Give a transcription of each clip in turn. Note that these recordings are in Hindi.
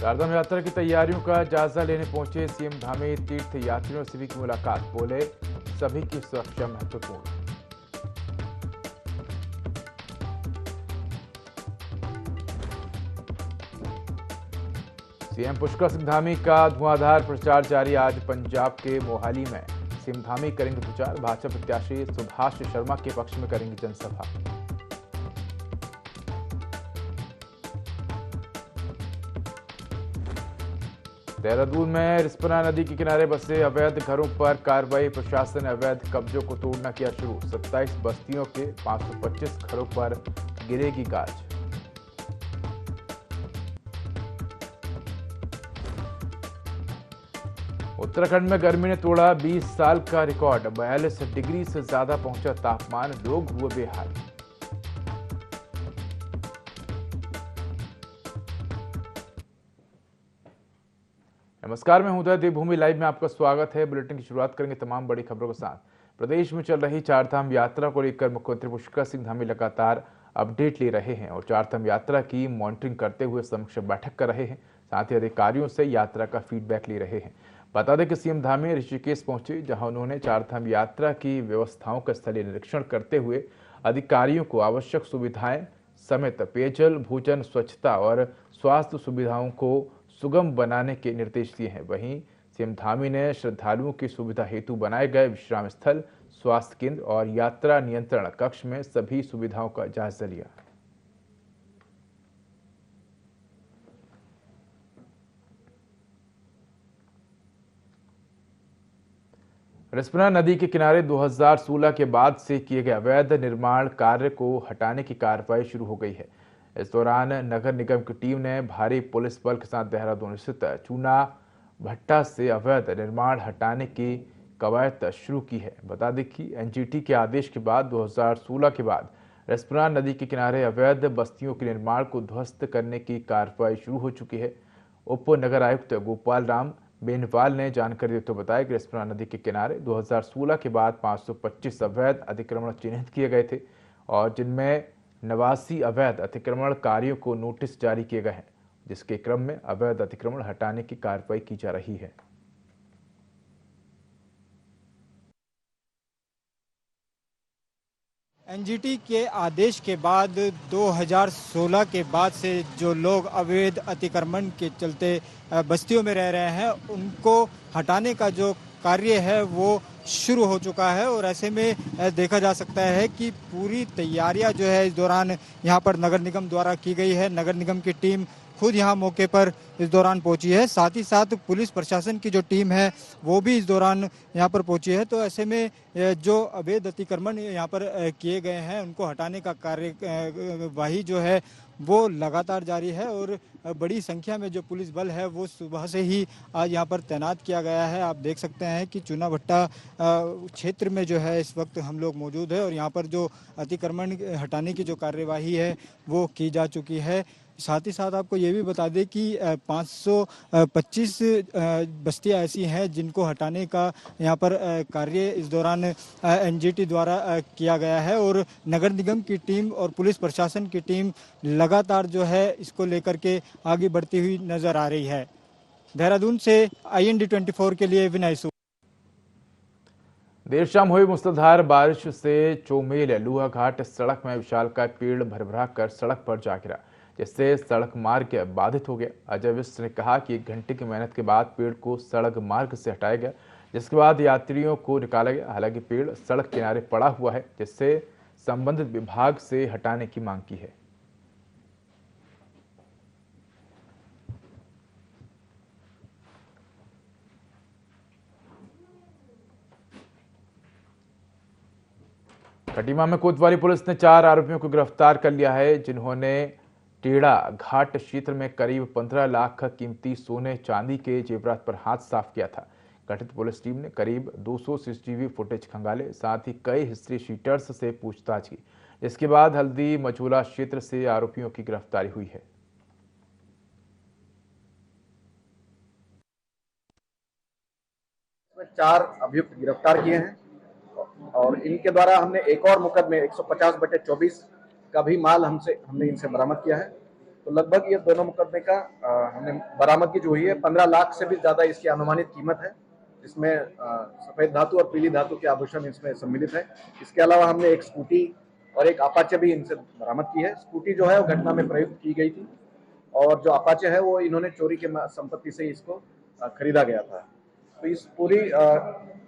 चारधाम यात्रा की तैयारियों का जायजा लेने पहुंचे सीएम धामी। तीर्थ यात्रियों से भी की मुलाकात, बोले सभी की सुरक्षा महत्वपूर्ण। सीएम पुष्कर सिंह धामी का धुआंधार प्रचार जारी। आज पंजाब के मोहाली में सीएम धामी करेंगे प्रचार। भाजपा प्रत्याशी सुभाष शर्मा के पक्ष में करेंगे जनसभा। देहरादून में रिस्पना नदी के किनारे बसे अवैध घरों पर कार्रवाई। प्रशासन ने अवैध कब्जों को तोड़ना किया शुरू। 27 बस्तियों के 525 घरों पर गिरेगी गाज। उत्तराखंड में गर्मी ने तोड़ा 20 साल का रिकॉर्ड। 42 डिग्री से ज्यादा पहुंचा तापमान, लोग हुए बेहाल। नमस्कार, मैं हूं उदय। देवभूमि लाइव में आपका स्वागत है। बुलेटिन की शुरुआत करेंगे तमाम बड़ी खबरों के साथ। प्रदेश में चल रही चारधाम यात्रा को लेकर मुख्यमंत्री पुष्कर सिंह धामी लगातार अपडेट ले रहे हैं और चारधाम यात्रा की मॉनिटरिंग करते हुए समीक्षा बैठक कर रहे हैं। साथ ही अधिकारियों से यात्रा का फीडबैक ले रहे हैं। बता दें कि सीएम धामी ऋषिकेश पहुंचे, जहां उन्होंने चारधाम यात्रा की व्यवस्थाओं का स्थलीय निरीक्षण करते हुए अधिकारियों को आवश्यक सुविधाएं समेत पेयजल, भोजन, स्वच्छता और स्वास्थ्य सुविधाओं को सुगम बनाने के निर्देश दिए हैं। वहीं सीएम धामी ने श्रद्धालुओं की सुविधा हेतु बनाए गए विश्राम स्थल, स्वास्थ्य केंद्र और यात्रा नियंत्रण कक्ष में सभी सुविधाओं का जायजा लिया। रिस्पना नदी के किनारे 2016 के बाद से किए गए अवैध निर्माण कार्य को हटाने की कार्रवाई शुरू हो गई है। इस दौरान नगर निगम की टीम ने भारी पुलिस बल के साथ देहरादून स्थित चूना भट्टा से अवैध निर्माण हटाने की कवायद शुरू की है। बता दें कि एनजीटी के आदेश के बाद 2016 के बाद रिस्पना नदी के किनारे अवैध बस्तियों के निर्माण को ध्वस्त करने की कार्रवाई शुरू हो चुकी है। उप नगर आयुक्त गोपाल राम बेनवाल ने जानकारी देते हुए बताया कि रिस्पना नदी के किनारे 2016 के बाद 525 अवैध अतिक्रमण चिन्हित किए गए थे और जिनमें 89 अवैध अतिक्रमणकारियों को नोटिस जारी किए गए हैं, जिसके क्रम में अवैध अतिक्रमण हटाने की कार्रवाई की जा रही है। एनजीटी के आदेश के बाद 2016 के बाद से जो लोग अवैध अतिक्रमण के चलते बस्तियों में रह रहे हैं, उनको हटाने का जो कार्य है वो शुरू हो चुका है और ऐसे में देखा जा सकता है कि पूरी तैयारियां जो है इस दौरान यहाँ पर नगर निगम द्वारा की गई है। नगर निगम की टीम खुद यहाँ मौके पर इस दौरान पहुंची है। साथ ही साथ पुलिस प्रशासन की जो टीम है वो भी इस दौरान यहाँ पर पहुंची है। तो ऐसे में जो अवैध अतिक्रमण यहाँ पर किए गए हैं उनको हटाने का कार्यवाही जो है वो लगातार जारी है और बड़ी संख्या में जो पुलिस बल है वो सुबह से ही आज यहाँ पर तैनात किया गया है। आप देख सकते हैं कि चूना भट्टा क्षेत्र में जो है इस वक्त हम लोग मौजूद है और यहाँ पर जो अतिक्रमण हटाने की जो कार्यवाही है वो की जा चुकी है। साथ ही साथ आपको ये भी बता दें कि 525 बस्तियां ऐसी हैं जिनको हटाने का यहाँ पर कार्य इस दौरान एनजीटी द्वारा किया गया है और नगर निगम की टीम और पुलिस प्रशासन की टीम लगातार जो है इसको लेकर के आगे बढ़ती हुई नजर आ रही है। देहरादून से IND 24 के लिए विनय सू। देर शाम हुई मूसलाधार बारिश से चोमेल लूहा घाट सड़क में विशालकाय पेड़ भरभरा कर सड़क पर जा गिरा, जिससे सड़क मार्ग बाधित हो गया। अजय विष्ट ने कहा कि 1 घंटे की मेहनत के बाद पेड़ को सड़क मार्ग से हटाया गया, जिसके बाद यात्रियों को निकाला गया। हालांकि पेड़ सड़क किनारे पड़ा हुआ है, जिससे संबंधित विभाग से हटाने की मांग की है। खटीमा में कोतवाली पुलिस ने 4 आरोपियों को गिरफ्तार कर लिया है, जिन्होंने टेढ़ा घाट क्षेत्र में करीब 15 लाख कीमती सोने चांदी के जेवरात पर हाथ साफ किया था। गठित पुलिस टीम ने करीब 200 सीसीटीवी फुटेज खंगाले, साथ ही कई हिस्ट्री शीटर्स से पूछताछ की, जिसके बाद हल्दी मचूला क्षेत्र से आरोपियों की गिरफ्तारी हुई है। इसमें 4 अभियुक्त गिरफ्तार किए हैं और इनके द्वारा हमने एक और मुकदमे 150/24 का भी माल हमने इनसे बरामद किया है तो लगभग ये दोनों मुकदमे का हमने बरामदगी जो हुई है 15 लाख से भी ज्यादा इसकी अनुमानित कीमत है, जिसमें सफेद धातु और पीली धातु के आभूषण इसमें सम्मिलित है। इसके अलावा हमने एक स्कूटी और एक अपाचे भी इनसे बरामद की है। स्कूटी जो है वो घटना में प्रयुक्त की गई थी और जो अपाचे है वो इन्होंने चोरी के संपत्ति से इसको खरीदा गया था। तो इस पूरी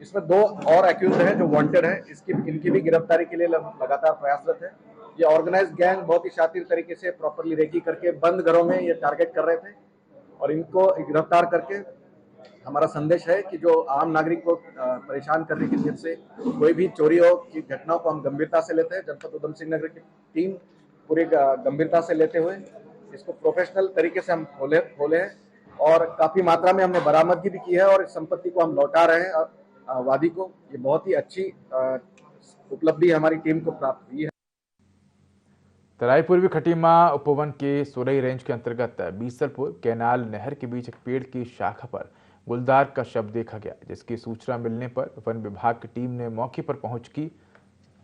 इसमें 2 और एक्यूज हैं जो वांटेड है, इनकी भी गिरफ्तारी के लिए लगातार प्रयासरत है। ये ऑर्गेनाइज्ड गैंग बहुत ही शातिर तरीके से प्रॉपरली रेकी करके बंद घरों में ये टारगेट कर रहे थे और इनको गिरफ्तार करके हमारा संदेश है कि जो आम नागरिक को परेशान करने की नीयत से कोई भी चोरी हो की घटनाओं को हम गंभीरता से लेते हैं। जनपद उधम सिंह नगर की टीम पूरी गंभीरता से लेते हुए इसको प्रोफेशनल तरीके से हम खोले हैं और काफी मात्रा में हमने बरामदगी भी की है और इस संपत्ति को हम लौटा रहे हैं वादी को। ये बहुत ही अच्छी उपलब्धि हमारी टीम को प्राप्त हुई है। तराई पूर्वी खटीमा उपवन के सोरई रेंज के अंतर्गत बीसलपुर कैनाल नहर के बीच एक पेड़ की शाखा पर गुलदार का शव देखा गया, जिसकी सूचना मिलने पर वन विभाग की टीम ने मौके पर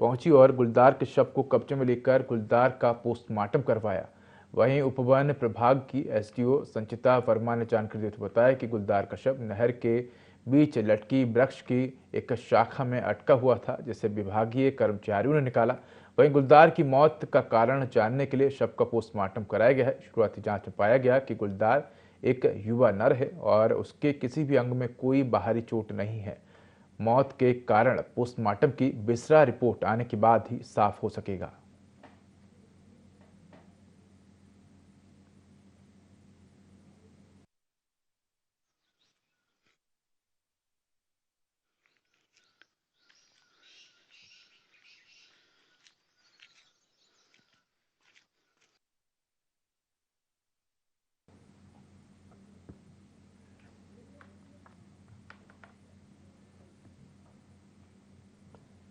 पहुंची और गुलदार के शव को कब्जे में लेकर गुलदार का पोस्टमार्टम करवाया। वहीं उपवन प्रभाग की एसडीओ संचिता वर्मा ने जानकारी देते हुए बताया कि गुलदार का शव नहर के बीच लटकी वृक्ष की एक शाखा में अटका हुआ था, जिसे विभागीय कर्मचारियों ने निकाला। वहीं गुलदार की मौत का कारण जानने के लिए शव का पोस्टमार्टम कराया गया है। शुरुआती जांच में पाया गया कि गुलदार एक युवा नर है और उसके किसी भी अंग में कोई बाहरी चोट नहीं है। मौत के कारण पोस्टमार्टम की बिसरा रिपोर्ट आने के बाद ही साफ हो सकेगा।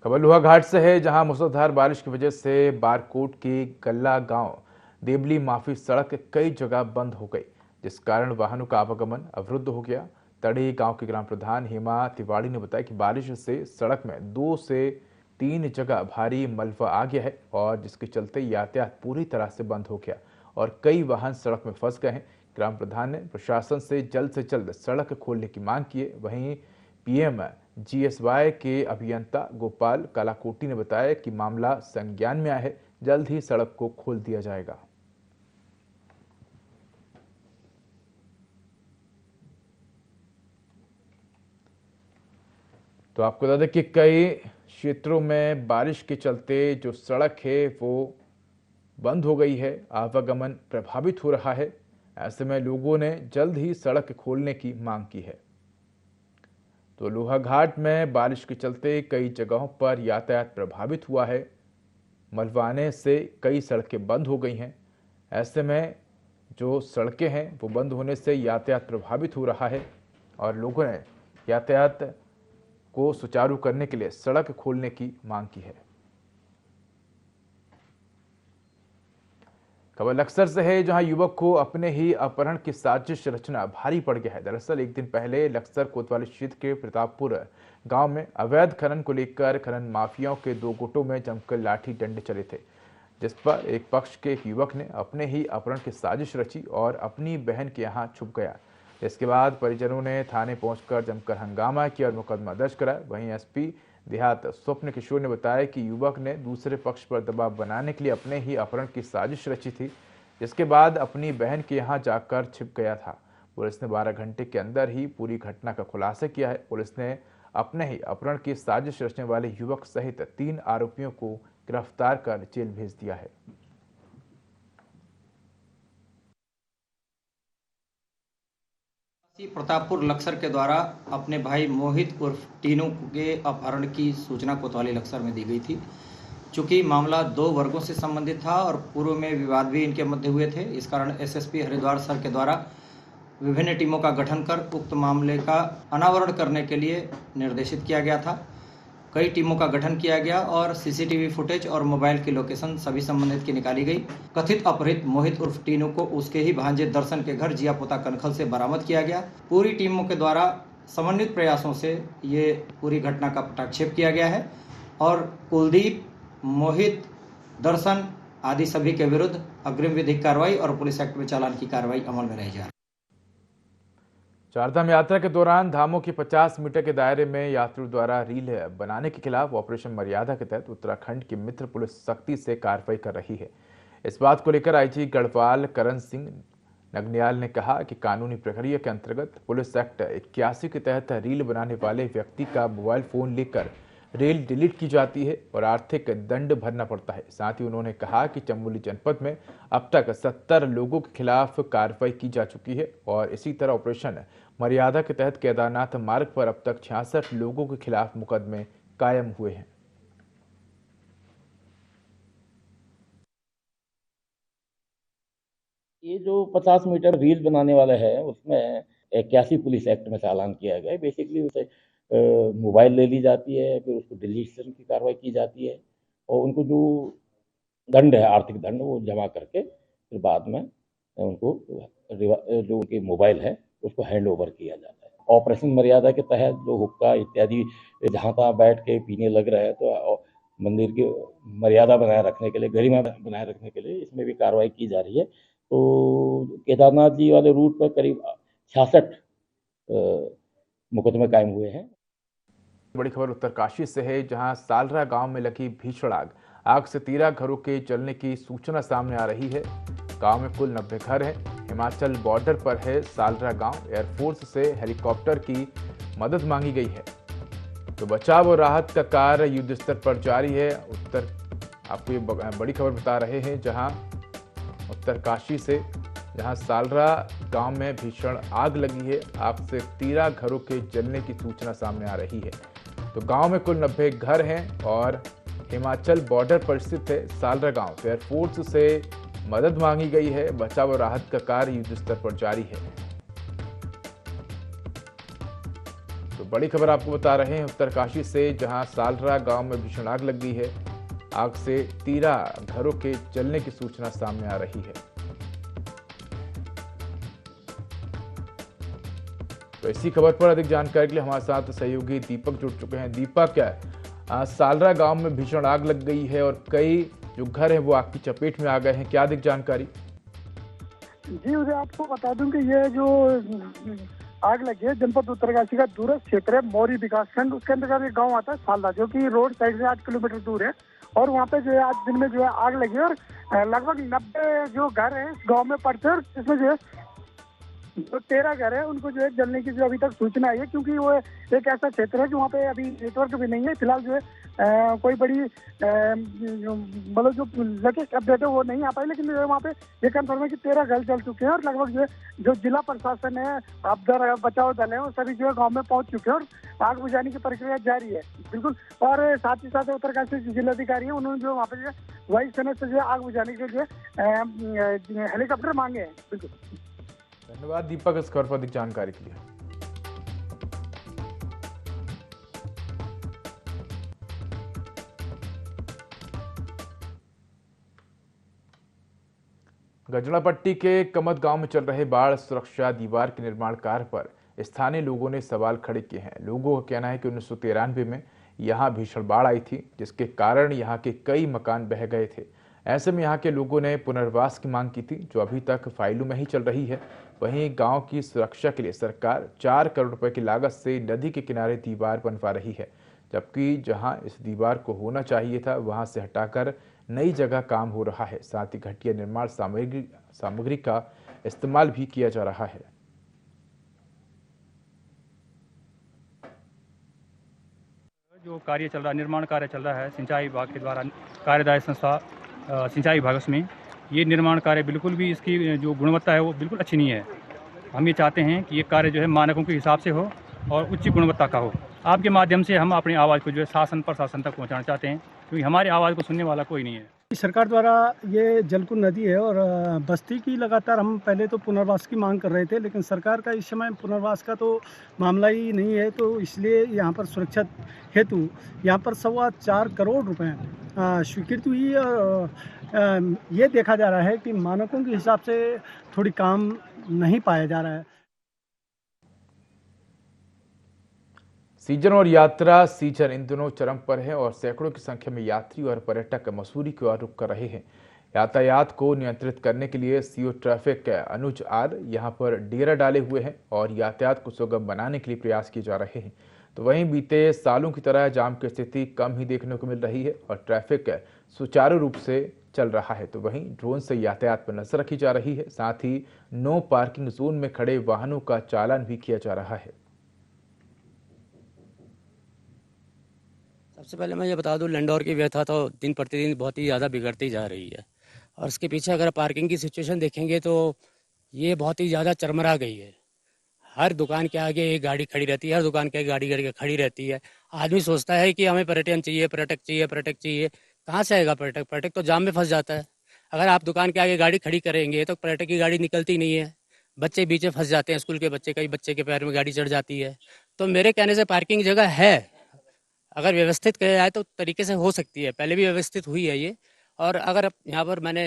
खबर लोहाघाट से है, जहां मूसलाधार बारिश की वजह से बारकोट की गल्ला गांव देवली माफी सड़क कई जगह बंद हो गई, जिस कारण वाहनों का आवागमन अवरुद्ध हो गया। तड़ी गांव के ग्राम प्रधान हेमा तिवाड़ी ने बताया कि बारिश से सड़क में 2 से 3 जगह भारी मलबा आ गया है और जिसके चलते यातायात पूरी तरह से बंद हो गया और कई वाहन सड़क में फंस गए हैं। ग्राम प्रधान ने प्रशासन से जल्द सड़क खोलने की मांग की है। वहीं पीएम जीएसवाई के अभियंता गोपाल कालाकोटी ने बताया कि मामला संज्ञान में आया है, जल्द ही सड़क को खोल दिया जाएगा। तो आपको बता दें कि कई क्षेत्रों में बारिश के चलते जो सड़क है वो बंद हो गई है, आवागमन प्रभावित हो रहा है। ऐसे में लोगों ने जल्द ही सड़क खोलने की मांग की है। तो लोहाघाट में बारिश के चलते कई जगहों पर यातायात प्रभावित हुआ है। मलबा आने से कई सड़कें बंद हो गई हैं। ऐसे में जो सड़कें हैं वो बंद होने से यातायात प्रभावित हो रहा है और लोगों ने यातायात को सुचारू करने के लिए सड़क खोलने की मांग की है। खबर लक्सर से है, जहां युवक को अपने ही अपहरण की साजिश रचना भारी पड़ गया है। दरअसल एक दिन पहले लक्सर कोतवाली क्षेत्र के प्रतापपुर गांव में अवैध खनन को लेकर खनन माफियाओं के 2 गुटों में जमकर लाठी डंडे चले थे, जिस पर एक पक्ष के एक युवक ने अपने ही अपहरण की साजिश रची और अपनी बहन के यहां छुप गया। इसके बाद परिजनों ने थाने पहुंचकर जमकर हंगामा किया और मुकदमा दर्ज कराया। वहीं एसपी देहात स्वप्न किशोर ने बताया कि युवक ने दूसरे पक्ष पर दबाव बनाने के लिए अपने ही अपहरण की साजिश रची थी, जिसके बाद अपनी बहन के यहां जाकर छिप गया था। पुलिस ने 12 घंटे के अंदर ही पूरी घटना का खुलासा किया है। पुलिस ने अपने ही अपहरण की साजिश रचने वाले युवक सहित 3 आरोपियों को गिरफ्तार कर जेल भेज दिया है। प्रतापपुर लक्सर के द्वारा अपने भाई मोहित उर्फ टीनू के अपहरण की सूचना कोतवाली लक्सर में दी गई थी। चूंकि मामला 2 वर्गों से संबंधित था और पूर्व में विवाद भी इनके मध्य हुए थे, इस कारण एसएसपी हरिद्वार सर के द्वारा विभिन्न टीमों का गठन कर उक्त मामले का अनावरण करने के लिए निर्देशित किया गया था। कई टीमों का गठन किया गया और सीसीटीवी फुटेज और मोबाइल की लोकेशन सभी संबंधित की निकाली गई। कथित अपहृत मोहित उर्फ टीनू को उसके ही भांजे दर्शन के घर जियापोता कनखल से बरामद किया गया। पूरी टीमों के द्वारा समन्वित प्रयासों से ये पूरी घटना का पटाक्षेप किया गया है और कुलदीप, मोहित, दर्शन आदि सभी के विरुद्ध अग्रिम विधिक कार्रवाई और पुलिस एक्ट में चालान की कार्रवाई अमल में रही जा रही है। चारधाम यात्रा के दौरान धामों की 50 मीटर के दायरे में यात्रियों द्वारा रील बनाने के खिलाफ ऑपरेशन मर्यादा के तहत उत्तराखंड की मित्र पुलिस सख्ती से कार्रवाई कर रही है। इस बात को लेकर आईजी गढ़वाल करण सिंह नगनियाल ने कहा कि कानूनी प्रक्रिया के अंतर्गत पुलिस एक्ट 81 के तहत रील बनाने वाले व्यक्ति का मोबाइल फोन लेकर रील डिलीट की जाती है और आर्थिक दंड भरना पड़ता है। साथ ही उन्होंने कहा कि चमोली जनपद में अब तक 70 लोगों के खिलाफ कार्रवाई की जा चुकी है और इसी तरह ऑपरेशन मर्यादा के तहत केदारनाथ मार्ग पर अब तक 66 लोगों के खिलाफ मुकदमे कायम हुए हैं। ये जो 50 मीटर रील बनाने वाला है उसमें 81 पुलिस एक्ट में चालान किया गया है। बेसिकली उसे मोबाइल ले ली जाती है, फिर उसको डिलीशन की कार्रवाई की जाती है और उनको जो दंड है, आर्थिक दंड, वो जमा करके फिर बाद में उनको जो उनके मोबाइल है उसको हैंड ओवर किया जाता है। ऑपरेशन मर्यादा के तहत जो हुक्का इत्यादि जहाँ तहाँ बैठ के पीने लग रहा है तो मंदिर की मर्यादा बनाए रखने के लिए, गरिमा बनाए रखने के लिए इसमें भी कार्रवाई की जा रही है। तो केदारनाथ जी वाले रूट पर करीब 66 मुकदमे कायम हुए हैं। बड़ी खबर उत्तरकाशी से है, जहां सालरा गांव में लगी भीषण आग से 13 घरों के जलने की सूचना सामने आ रही है। गांव में कुल 90 घर हैं। हिमाचल बॉर्डर पर है सालरा गांव। एयरफोर्स से हेलीकॉप्टर की मदद मांगी गई है। तो बचाव और राहत का कार्य युद्ध स्तर पर जारी है। आपको ये बड़ी खबर बता रहे हैं, जहां उत्तरकाशी से, जहां सालरा गांव में भीषण आग लगी है। आग से 13 घरों के जलने की सूचना सामने आ रही है। तो गांव में कुल 90 घर हैं और हिमाचल बॉर्डर पर स्थित है सालरा गांव। एयरफोर्स से मदद मांगी गई है। बचाव और राहत का कार्य युद्ध स्तर पर जारी है। तो बड़ी खबर आपको बता रहे हैं उत्तरकाशी से, जहां सालरा गांव में भीषण आग लग गई है। आग से 13 घरों के जलने की सूचना सामने आ रही है। तो इसी खबर पर अधिक जानकारी के लिए हमारे साथ सहयोगी दीपक जुड़ चुके हैं। दीपक, क्या सालरा गांव में भीषण आग लग गई है और कई जो घर हैं वो आग की चपेट में आ गए हैं, क्या अधिक जानकारी? जी, मुझे आपको बता दूं कि ये जो आग लगी है जनपद उत्तरकाशी का दूरस्थ क्षेत्र है, मौरी विकासखंड, उसके अंतर्गत एक गांव आता है सालरा, जो कि रोड साइड से 8 किलोमीटर दूर है। और वहाँ पे जो है आज दिन में जो है आग लगी है और लगभग 90 जो घर है इस गाँव में पड़ते हैं। और इसमें जो है जो 13 घर है उनको जो है जलने की जो अभी तक सूचना आई है, क्योंकि वो एक ऐसा क्षेत्र है जो वहाँ पे अभी नेटवर्क भी नहीं है। फिलहाल जो है कोई बड़ी मतलब जो लेटेस्ट अपडेट है वो नहीं आ पाई, लेकिन जो है वहाँ पे ये कंफर्म है कि 13 घर जल चुके हैं और लगभग जो है जो जिला प्रशासन है, आपदा बचाव दल है, वो सभी जो है गाँव में पहुँच चुके हैं और आग बुझाने की प्रक्रिया जारी है। बिल्कुल। और साथ ही साथ उत्तरकाशी जिलाधिकारी है, उन्होंने जो वहाँ पे जो है वायुसेना से जो है आग बुझाने के लिए जो है हेलीकॉप्टर मांगे हैं। बिल्कुल। धन्यवाद दीपक इस खबर पर अधिक जानकारी के लिए। गजड़ापट्टी के कमत गांव में चल रहे बाढ़ सुरक्षा दीवार के निर्माण कार्य पर स्थानीय लोगों ने सवाल खड़े किए हैं। लोगों का कहना है कि 1993 में यहां भीषण बाढ़ आई थी, जिसके कारण यहां के कई मकान बह गए थे। ऐसे में यहां के लोगों ने पुनर्वास की मांग की थी, जो अभी तक फाइलों में ही चल रही है। वहीं गांव की सुरक्षा के लिए सरकार 4 करोड़ रुपए की लागत से नदी के किनारे दीवार बनवा रही है, जबकि जहां इस दीवार को होना चाहिए था वहां से हटाकर नई जगह काम हो रहा है। साथ ही घटिया निर्माण सामग्री का इस्तेमाल भी किया जा रहा है। जो कार्य चल रहा है, निर्माण कार्य चल रहा है सिंचाई विभाग के द्वारा, कार्यदायी संस्था सिंचाई विभाग में, ये निर्माण कार्य बिल्कुल भी इसकी जो गुणवत्ता है वो बिल्कुल अच्छी नहीं है। हम ये चाहते हैं कि ये कार्य जो है मानकों के हिसाब से हो और उच्च गुणवत्ता का हो। आपके माध्यम से हम अपनी आवाज़ को जो है शासन प्रशासन तक पहुंचाना चाहते हैं, क्योंकि हमारी आवाज़ को सुनने वाला कोई नहीं है। सरकार द्वारा ये जलकुंड नदी है और बस्ती की लगातार हम पहले तो पुनर्वास की मांग कर रहे थे, लेकिन सरकार का इस समय पुनर्वास का तो मामला ही नहीं है। तो इसलिए यहाँ पर सुरक्षा हेतु यहाँ पर 4.25 करोड़ रुपए स्वीकृति हुई है। और ये देखा जा रहा है कि मानकों के हिसाब से थोड़ी काम नहीं पाया जा रहा है। सीजन और यात्रा सीजन इन दोनों चरम पर है और सैकड़ों की संख्या में यात्री और पर्यटक मसूरी की ओर रुख कर रहे हैं। यातायात को नियंत्रित करने के लिए सीओ ट्रैफिक अनुज आर यहां पर डेरा डाले हुए हैं और यातायात को सुगम बनाने के लिए प्रयास किए जा रहे हैं। तो वहीं बीते सालों की तरह जाम की स्थिति कम ही देखने को मिल रही है और ट्रैफिक सुचारू रूप से चल रहा है। तो वहीं ड्रोन से यातायात पर नजर रखी जा रही है, साथ ही नो पार्किंग जोन में खड़े वाहनों का चालान भी किया जा रहा है। सबसे पहले मैं ये बता दूं, लैंडोर की व्यवस्था तो दिन प्रतिदिन बहुत ही ज़्यादा बिगड़ती जा रही है और इसके पीछे अगर पार्किंग की सिचुएशन देखेंगे तो ये बहुत ही ज़्यादा चरमरा गई है। हर दुकान के आगे एक गाड़ी खड़ी रहती है, हर दुकान के आगे गाड़ी खड़ी रहती है। आदमी सोचता है कि हमें पर्यटन चाहिए, पर्यटक चाहिए, पर्यटक चाहिए। कहाँ से आएगा पर्यटक? पर्यटक तो जाम में फंस जाता है। अगर आप दुकान के आगे गाड़ी खड़ी करेंगे तो पर्यटक की गाड़ी निकलती नहीं है, बच्चे बीच में फंस जाते हैं, स्कूल के बच्चे, कई बच्चे के पैर में गाड़ी चढ़ जाती है। तो मेरे कहने से पार्किंग जगह है, अगर व्यवस्थित किया जाए तो तरीके से हो सकती है। पहले भी व्यवस्थित हुई है ये। और अगर यहाँ पर मैंने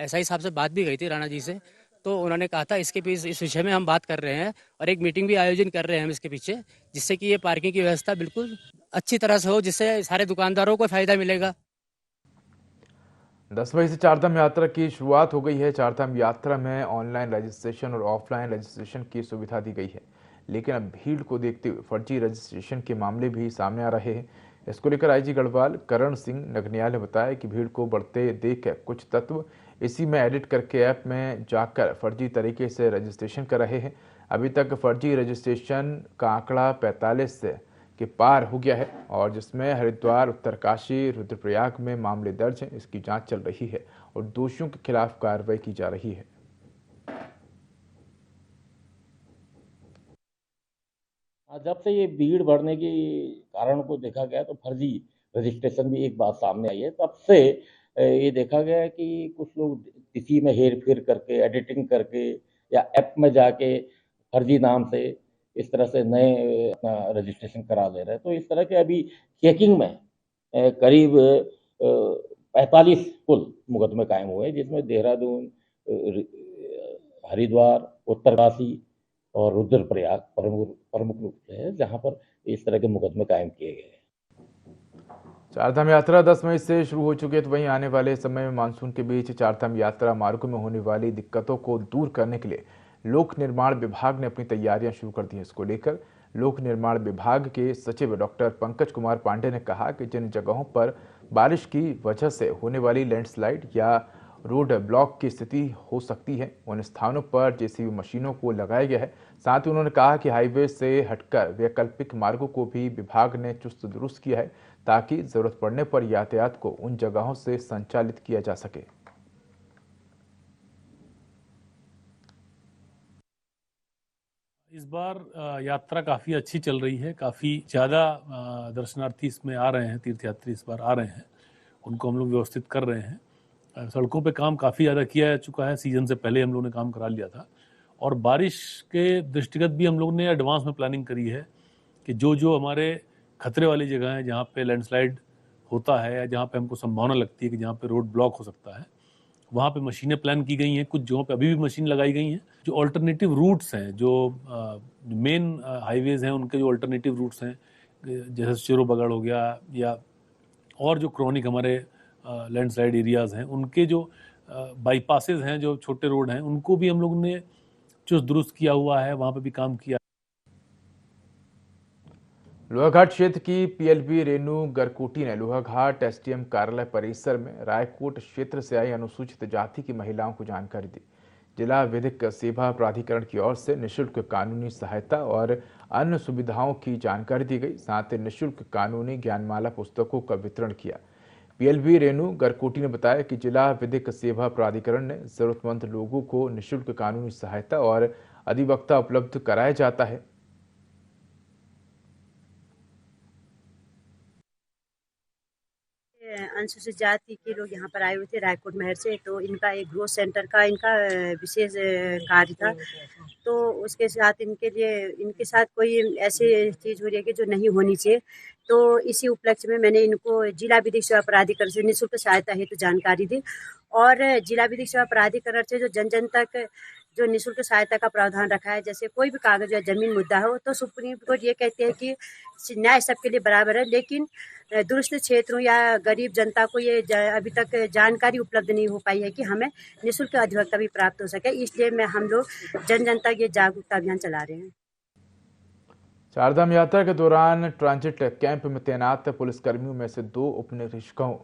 एसआई साहब से बात भी गई थी, राणा जी से, तो उन्होंने कहा था इसके पीछे इस विषय में हम बात कर रहे हैं और एक मीटिंग भी आयोजन कर रहे हैं हम इसके पीछे, जिससे कि ये पार्किंग की व्यवस्था बिल्कुल अच्छी तरह से हो, जिससे सारे दुकानदारों को फायदा मिलेगा। 10 मई से चारधाम यात्रा की शुरुआत हो गई है। चारधाम यात्रा में ऑनलाइन रजिस्ट्रेशन और ऑफलाइन रजिस्ट्रेशन की सुविधा दी गई है, लेकिन अब भीड़ को देखते हुए फर्जी रजिस्ट्रेशन के मामले भी सामने आ रहे हैं। इसको लेकर आईजी गढ़वाल करण सिंह नगनियाल ने बताया कि भीड़ को बढ़ते देख कुछ तत्व इसी में एडिट करके ऐप में जाकर फर्जी तरीके से रजिस्ट्रेशन कर रहे हैं। अभी तक फर्जी रजिस्ट्रेशन का आंकड़ा 45 के पार हो गया है और जिसमें हरिद्वार, उत्तरकाशी, रुद्रप्रयाग में मामले दर्ज हैं। इसकी जांच चल रही है और दोषियों के खिलाफ कार्रवाई की जा रही है। जब से ये भीड़ बढ़ने के कारण को देखा गया तो फर्जी रजिस्ट्रेशन भी एक बात सामने आई है। तब से ये देखा गया है कि कुछ लोग किसी में हेर फेर करके, एडिटिंग करके या ऐप में जाके फर्जी नाम से इस तरह से नए अपना रजिस्ट्रेशन करा दे रहे हैं। तो इस तरह के अभी चेकिंग में करीब 45 कुल मुकदमे कायम हुए, जिसमें देहरादून, हरिद्वार, उत्तरकाशी और रुद्रप्रयाग प्रमुख रूप से है, जहां पर इस तरह के मुकदमे कायम किए गए हैं। चारधाम यात्रा 10 मई से शुरू हो चुकी है। तो वहीं आने वाले समय में मानसून के बीच चारधाम यात्रा मार्गों में होने वाली दिक्कतों को दूर करने के लिए लोक निर्माण विभाग ने अपनी तैयारियां शुरू कर दी हैं। इसको लेकर लोक निर्माण विभाग के सचिव डॉक्टर पंकज कुमार पांडे ने कहा कि जिन जगहों पर बारिश की वजह से होने वाली लैंडस्लाइड या रोड ब्लॉक की स्थिति हो सकती है, उन स्थानों पर जेसीबी मशीनों को लगाया गया है। साथ ही उन्होंने कहा कि हाईवे से हटकर वैकल्पिक मार्गों को भी विभाग ने चुस्त दुरुस्त किया है, ताकि जरूरत पड़ने पर यातायात को उन जगहों से संचालित किया जा सके। इस बार यात्रा काफ़ी अच्छी चल रही है, काफ़ी ज़्यादा दर्शनार्थी इसमें आ रहे हैं, तीर्थयात्री इस बार आ रहे हैं, उनको हम लोग व्यवस्थित कर रहे हैं। सड़कों पे काम काफ़ी ज़्यादा किया जा चुका है, सीजन से पहले हम लोग ने काम करा लिया था और बारिश के दृष्टिगत भी हम लोग ने एडवांस में प्लानिंग करी है कि जो हमारे खतरे वाली जगह हैं, जहाँ पे लैंडस्लाइड होता है या जहाँ पे हमको संभावना लगती है कि जहाँ पे रोड ब्लॉक हो सकता है, वहाँ पे मशीनें प्लान की गई हैं। कुछ जगहों पे अभी भी मशीन लगाई गई हैं। जो अल्टरनेटिव रूट्स हैं, जो मेन हाईवेज़ हैं, उनके जो अल्टरनेटिव रूट्स हैं, जैसे चिरो बगड़ हो गया या और जो क्रॉनिक हमारे लैंडस्लाइड एरियाज़ हैं, उनके जो बाईपासेस हैं, जो छोटे रोड हैं, उनको भी हम लोग ने चुस्त दुरुस्त किया हुआ है, वहाँ पे भी काम किया। लोहाघाट क्षेत्र की पीएलबी रेणु गरकोटी ने लोहाघाट एसडीएम कार्यालय परिसर में रायकोट क्षेत्र से आई अनुसूचित जाति की महिलाओं को जानकारी दी। जिला विधिक सेवा प्राधिकरण की ओर से निःशुल्क कानूनी सहायता और अन्य सुविधाओं की जानकारी दी गई। साथ ही निःशुल्क कानूनी ज्ञानमाला पुस्तकों का वितरण किया। पीएलबी रेणु गरकोटी ने बताया कि जिला विधिक सेवा प्राधिकरण ने जरूरतमंद लोगों को निःशुल्क कानूनी सहायता और अधिवक्ता उपलब्ध कराया जाता है। अनुसूचित जाति के लोग यहाँ पर आए हुए थे रायकोट महर से, तो इनका एक ग्रोथ सेंटर का इनका विशेष कार्य था। तो उसके साथ इनके साथ कोई ऐसी चीज़ हो रही है कि जो नहीं होनी चाहिए। तो इसी उपलक्ष्य में मैंने इनको जिला विधिक सेवा प्राधिकरण से निःशुल्क सहायता हेतु जानकारी दी और जिला विधिक सेवा प्राधिकरण से जो जन जन तक जो निःशुल्क सहायता का प्रावधान रखा है। जैसे कोई भी कागज या जमीन मुद्दा हो तो सुप्रीम कोर्ट ये कहते हैं कि न्याय सबके लिए बराबर है, लेकिन दूरस्थ क्षेत्रों या गरीब जनता को ये अभी तक जानकारी उपलब्ध नहीं हो पाई है कि हमें निःशुल्क अधिवक्ता भी प्राप्त हो सके। इसलिए हम लोग जन जन तक ये जागरूकता अभियान चला रहे हैं। चारधाम यात्रा के दौरान ट्रांजिट कैंप में तैनात पुलिसकर्मियों में से 2 उपनिरीक्षकों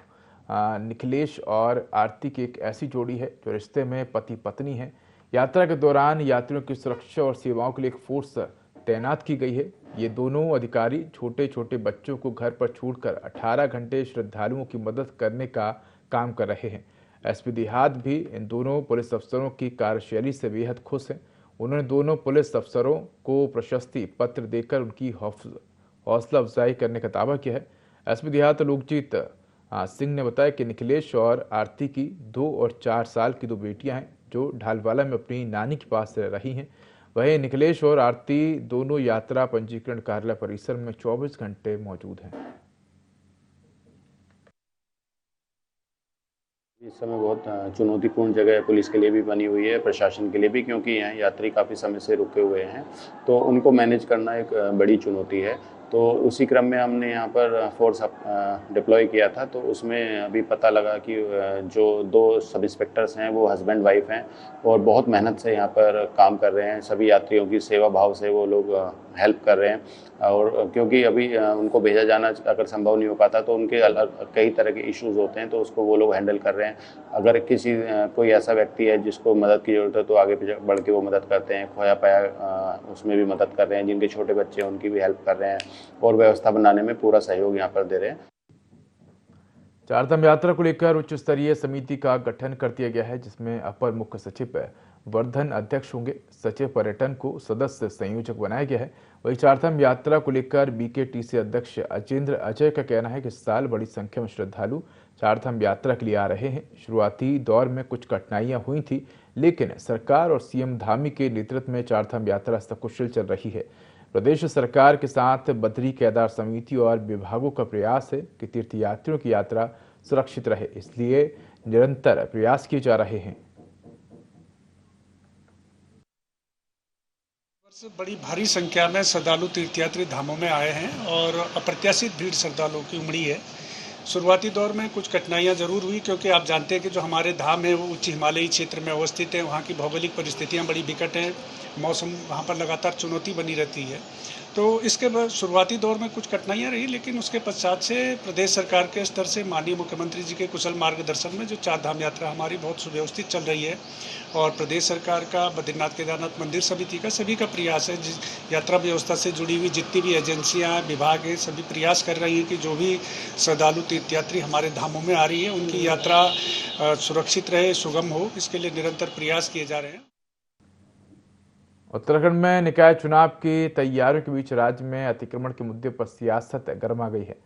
निखिलेश और आरती की एक ऐसी जोड़ी है जो रिश्ते में पति पत्नी है। यात्रा के दौरान यात्रियों की सुरक्षा और सेवाओं के लिए एक फोर्स तैनात की गई है। ये दोनों अधिकारी छोटे छोटे बच्चों को घर पर छोड़कर 18 घंटे श्रद्धालुओं की मदद करने का काम कर रहे हैं। एसपी देहात भी इन दोनों पुलिस अफसरों की कार्यशैली से बेहद खुश हैं। उन्होंने दोनों पुलिस अफसरों को प्रशस्ति पत्र देकर उनकी हौसला अफजाई करने का दावा किया है। एसपी देहात लोकजीत सिंह ने बताया कि निखिलेश और आरती की 2 और 4 साल की 2 बेटियां हैं जो ढालवाला में अपनी नानी के पास रह रही हैं। वहीं निखिलेश और आरती दोनों यात्रा पंजीकरण कार्यालय परिसर में 24 घंटे मौजूद हैं। इस समय बहुत चुनौतीपूर्ण जगह पुलिस के लिए भी बनी हुई है, प्रशासन के लिए भी, क्योंकि यहाँ यात्री काफ़ी समय से रुके हुए हैं, तो उनको मैनेज करना एक बड़ी चुनौती है। तो उसी क्रम में हमने यहाँ पर फोर्स डिप्लॉय किया था, तो उसमें अभी पता लगा कि जो 2 सब इंस्पेक्टर्स हैं वो हस्बैंड वाइफ हैं और बहुत मेहनत से यहाँ पर काम कर रहे हैं। सभी यात्रियों की सेवा भाव से वो लोग हेल्प कर रहे हैं, और क्योंकि अभी उनको भेजा जाना अगर संभव नहीं हो पाता तो उनके अलग कई तरह के इश्यूज होते हैं, तो उसको वो लोग हैंडल कर रहे हैं। अगर कोई ऐसा व्यक्ति है जिसको मदद की ज़रूरत है तो आगे बढ़ के वो मदद करते हैं। खोया पाया उसमें भी मदद कर रहे हैं, जिनके छोटे बच्चे हैं उनकी भी हेल्प कर रहे हैं और व्यवस्था बनाने में पूरा सहयोग यहाँ पर दे रहे हैं। चारधाम यात्रा को लेकर उच्च स्तरीय समिति का गठन कर दिया गया है, जिसमें अपर मुख्य सचिव वर्धन अध्यक्ष होंगे। सचिव पर्यटन को सदस्य संयोजक बनाया गया है। वही चारधाम यात्रा को लेकर बीकेटीसी अध्यक्ष अजेंद्र अजय का कहना है कि इस साल बड़ी संख्या में श्रद्धालु चारधाम यात्रा के लिए आ रहे हैं। शुरुआती दौर में कुछ कठिनाइयां हुई थी, लेकिन सरकार और सीएम धामी के नेतृत्व में चारधाम यात्रा सकुशल चल रही है। प्रदेश सरकार के साथ बद्री केदार समिति और विभागों का प्रयास है कि तीर्थयात्रियों की यात्रा सुरक्षित रहे, इसलिए निरंतर प्रयास किए जा रहे हैं। बड़ी भारी संख्या में श्रद्धालु तीर्थयात्री धामों में आए हैं और अप्रत्याशित भीड़ श्रद्धालुओं की उमड़ी है। शुरुआती दौर में कुछ कठिनाइयां जरूर हुई, क्योंकि आप जानते हैं कि जो हमारे धाम है वो उच्च हिमालयी क्षेत्र में अवस्थित है। वहाँ की भौगोलिक परिस्थितियां बड़ी विकट हैं, मौसम वहाँ पर लगातार चुनौती बनी रहती है। तो इसके बाद शुरुआती दौर में कुछ कठिनाइयां रही, लेकिन उसके पश्चात से प्रदेश सरकार के स्तर से माननीय मुख्यमंत्री जी के कुशल मार्गदर्शन में जो चारधाम यात्रा हमारी बहुत सुव्यवस्थित चल रही है, और प्रदेश सरकार का बद्रीनाथ केदारनाथ मंदिर समिति का सभी का प्रयास है। यात्रा व्यवस्था से जुड़ी हुई जितनी भी एजेंसियां विभाग हैं, सभी प्रयास कर रही हैं कि जो भी श्रद्धालु तीर्थयात्री हमारे धामों में आ रही है उनकी यात्रा सुरक्षित रहे, सुगम हो, इसके लिए निरंतर प्रयास किए जा रहे हैं। उत्तराखंड में निकाय चुनाव की तैयारियों के बीच राज्य में अतिक्रमण के मुद्दे पर सियासत गर्मा गई है।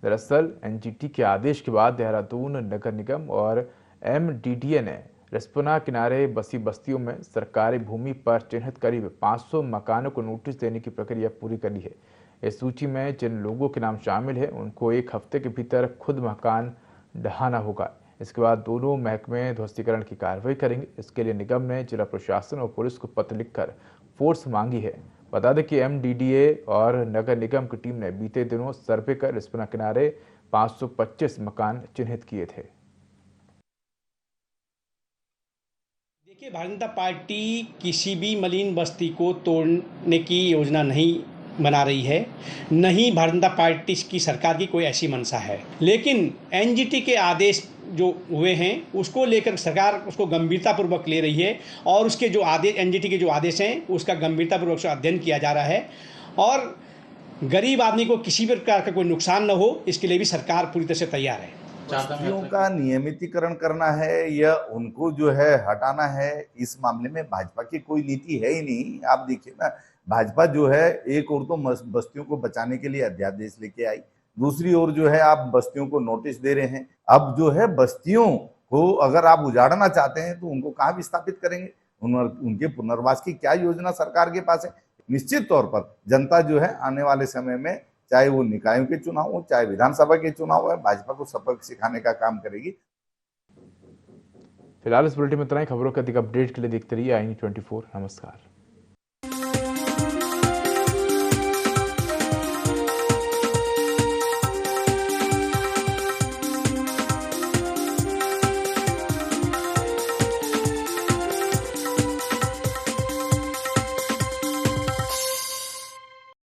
दरअसल एनजीटी के आदेश के बाद देहरादून नगर निगम और एमडीडीए ने रिस्पना किनारे बसी बस्तियों में सरकारी भूमि पर चिन्हित करीब 500 मकानों को नोटिस देने की प्रक्रिया पूरी कर ली है। इस सूची में जिन लोगों के नाम शामिल है उनको 1 हफ्ते के भीतर खुद मकान ढहाना होगा। इसके बाद दोनों महकमे ध्वस्तीकरण की कार्रवाई करेंगे। इसके लिए निगम ने जिला प्रशासन और पुलिस को पत्र लिखकर फोर्स मांगी है। बता दें कि एमडीडीए और नगर निगम की टीम ने बीते दिनों सर्वे कर रिस्पना किनारे 525 मकान चिन्हित किए थे। देखिए, भारतीय जनता पार्टी किसी भी मलिन बस्ती को तोड़ने की योजना नहीं बना रही है, नहीं भारतीय जनता पार्टी की सरकार की कोई ऐसी मंशा है। लेकिन एनजीटी के आदेश जो हुए हैं उसको लेकर सरकार उसको गंभीरतापूर्वक ले रही है, और उसके जो आदेश एनजीटी के जो आदेश हैं उसका गंभीरतापूर्वक से अध्ययन किया जा रहा है, और गरीब आदमी को किसी भी प्रकार का कोई नुकसान न हो, इसके लिए भी सरकार पूरी तरह से तैयार है। बस्तियों का नियमितीकरण करना है या उनको जो है हटाना है, इस मामले में भाजपा की कोई नीति है ही नहीं। आप देखिए ना, भाजपा जो है एक ओर तो बस्तियों को बचाने के लिए अध्यादेश लेके आई, दूसरी ओर जो है आप बस्तियों को नोटिस दे रहे हैं। अब जो है बस्तियों को अगर आप उजाड़ना चाहते हैं तो उनको कहाँ विस्थापित करेंगे, उनके पुनर्वास की क्या योजना सरकार के पास है। निश्चित तौर पर जनता जो है आने वाले समय में, चाहे वो निकायों के चुनाव हो चाहे विधानसभा के चुनाव है, भाजपा को सबक सिखाने का काम करेगी। फिलहाल इस बुलेटिन में इतना ही। खबरों के अधिक अपडेट के लिए देखते रहिए आई24। नमस्कार।